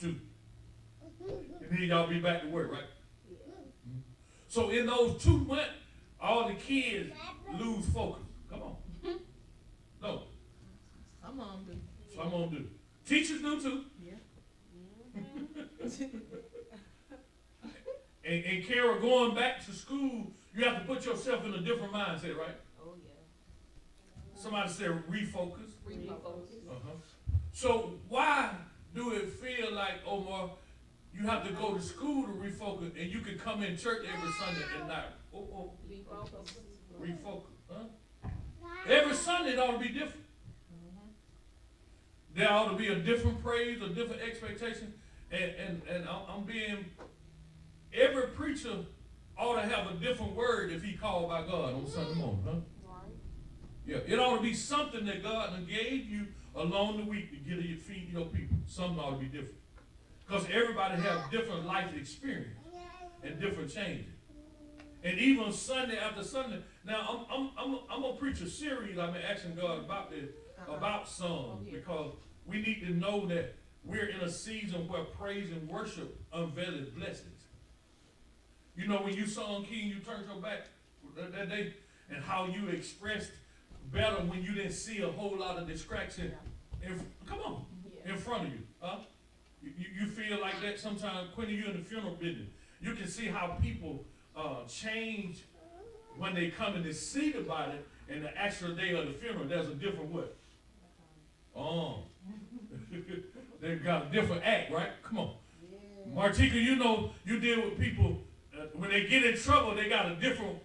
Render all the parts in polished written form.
2. And then y'all be back to work, right? Mm-hmm. So in those 2 months, all the kids lose focus. Come on. No. Some of them do. Some of them do. Teachers do too. Yeah. And Kara, going back to school, you have to put yourself in a different mindset, right? Oh, yeah. Somebody said refocus. Refocus. So why do it feel like, Omar, you have to go to school to refocus and you can come in church every Sunday and not refocus? Huh? Every Sunday it ought to be different. There ought to be a different praise, a different expectation. And I'm being, every preacher ought to have a different word if he called by God on Sunday morning, huh? Yeah, it ought to be something that God gave you along the week to get you feed your people. Something ought to be different. Because everybody has different life experience and different changes. And even Sunday after Sunday, now I'm gonna preach a series I've been asking God about this, about songs, because we need to know that we're in a season where praise and worship unveils blessings. You know, when you sung King, you turned your back that day, and how you expressed better when you didn't see a whole lot of distraction in front of you. Huh? You feel like that sometimes when you're in the funeral business. You can see how people change when they come and they see the body, and the actual day of the funeral, there's a different what? They've got a different act, right? Come on. Yeah. Martika, you know, you deal with people, when they get in trouble, they got a different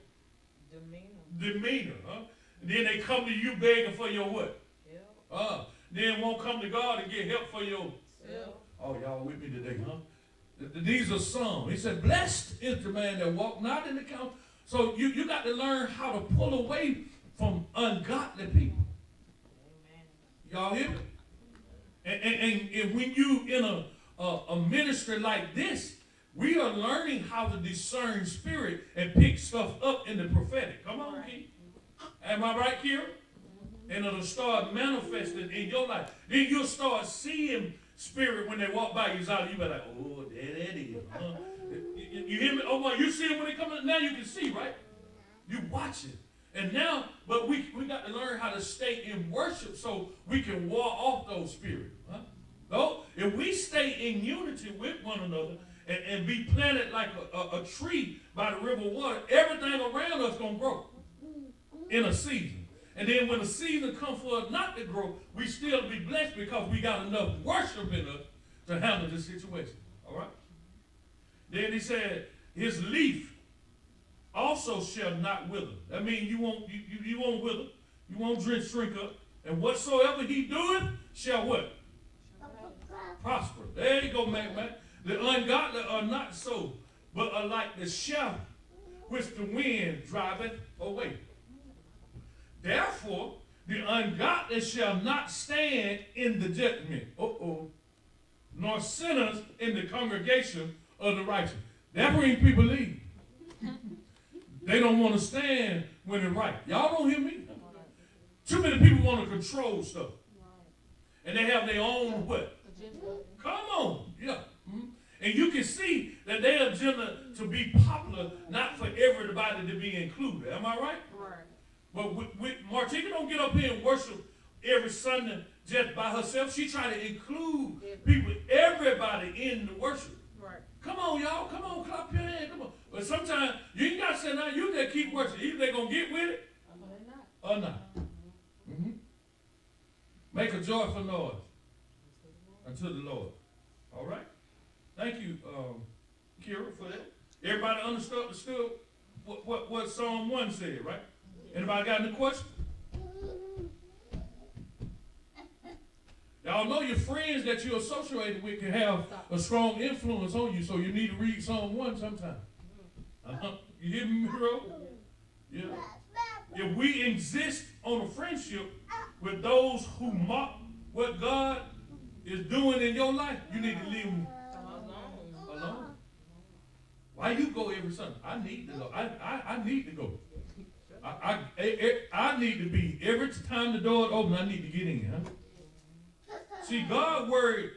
demeanor, huh? And then they come to you begging for your what? Help. Then won't come to God and get help for your self. Oh, y'all with me today, huh? These are some. He said, blessed is the man that walk not in the counsel. So you got to learn how to pull away from ungodly people. Amen. Y'all hear me? And when you in a ministry like this, we are learning how to discern spirit and pick stuff up in the prophetic. Come on, Keith. Am I right, Kira? And it'll start manifesting in your life. Then you'll start seeing spirit when they walk by you. You be like, oh, there that is. Huh? You hear me? Oh, well, you see it when they come in. Now you can see, right? You watch it. And now, but we got to learn how to stay in worship so we can ward off those spirits. Huh? No, if we stay in unity with one another and be planted like a tree by the river of water, everything around us going to grow in a season. And then when the season comes for us not to grow, we still be blessed because we got enough worship in us to handle the situation. All right? Then he said, his leaf also shall not wither. That means you won't wither. You won't shrink up. And whatsoever he doeth shall what? Prosper. There you go, man. The ungodly are not so, but are like the shaft which the wind driveth away. Therefore, the ungodly shall not stand in the judgment, nor sinners in the congregation of the righteous. That brings people leave. They don't want to stand when it's right. Y'all don't hear me? Too many people want to control stuff. And they have their own what? Come on. Yeah. Mm-hmm. And you can see that their agenda to be popular, not for everybody to be included. Am I right? Right. But Martika don't get up here and worship every Sunday just by herself. She try to include people, everybody in the worship. Right. Come on, y'all. Come on, clap your hand. Come on. But sometimes you ain't got to say nothing. You just keep worshiping. Either they're going to get with it or not. Mm-hmm. Make a joyful noise unto the Lord. All right? Thank you, Kira, for that. Everybody understood what Psalm 1 said, right? Anybody got any questions? Y'all know your friends that you're associated with can have a strong influence on you, so you need to read Psalm 1 sometime. You hear me, bro? Yeah. If we exist on a friendship with those who mock what God is doing in your life, you need to leave them alone. Why you go every Sunday? I need to go. I need to go. I need to be, every time the door is open, I need to get in. Huh? See, God's word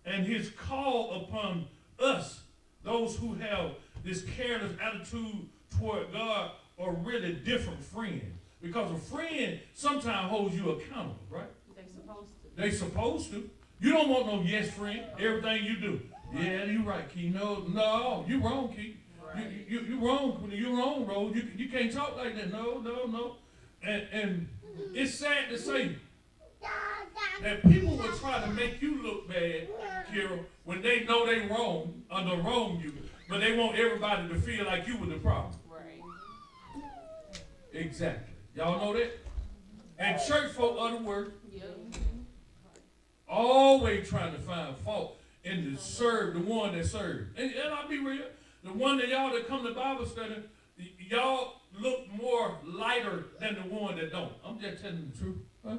and his call upon us, those who have this careless attitude toward God, are really different friends. Because a friend sometimes holds you accountable, right? They supposed to. They supposed to. You don't want no yes friend. Everything you do. Yeah, you right, Key. No, you wrong, Key. Right. You wrong. You wrong, Rose. You can't talk like that. No. And it's sad to say that people will try to make you look bad, Kira, when they know they wrong or they wrong you, but they want everybody to feel like you were the problem. Right. Exactly. Y'all know that? And church folk are the worst. Yep. Always trying to find fault and to serve the one that served. And I'll be real. The one that y'all that come to Bible study, y'all look more lighter than the one that don't. I'm just telling the truth. Huh?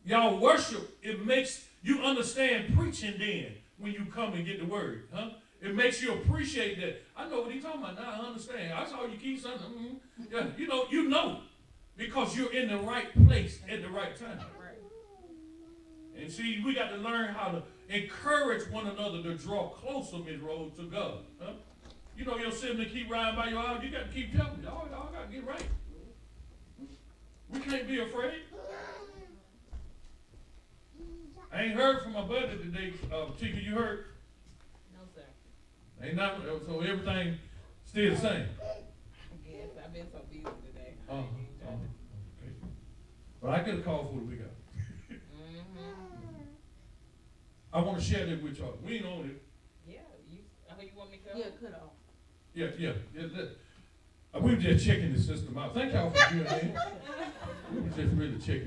Y'all worship, it makes you understand preaching then when you come and get the word. Huh? It makes you appreciate that. I know what he's talking about now. I understand. I saw you keep something. Yeah, you know. Because you're in the right place at the right time. Right. And see, we got to learn how to encourage one another to draw closer, Ms. Rose, to God. Huh? You know your sibling keep riding by your house, you got to keep telling them, y'all got to get right. We can't be afraid. I ain't heard from my buddy today, Chica, you heard? No, sir. Ain't nothing, so everything still the same. Yes, I've been so busy today. Okay. But I get a call for the week out. I want to share that with y'all. We ain't on it. Yeah, you want me to go? Yeah, cut off. Yeah. We were just checking the system out. Thank y'all for doing that. We were just really checking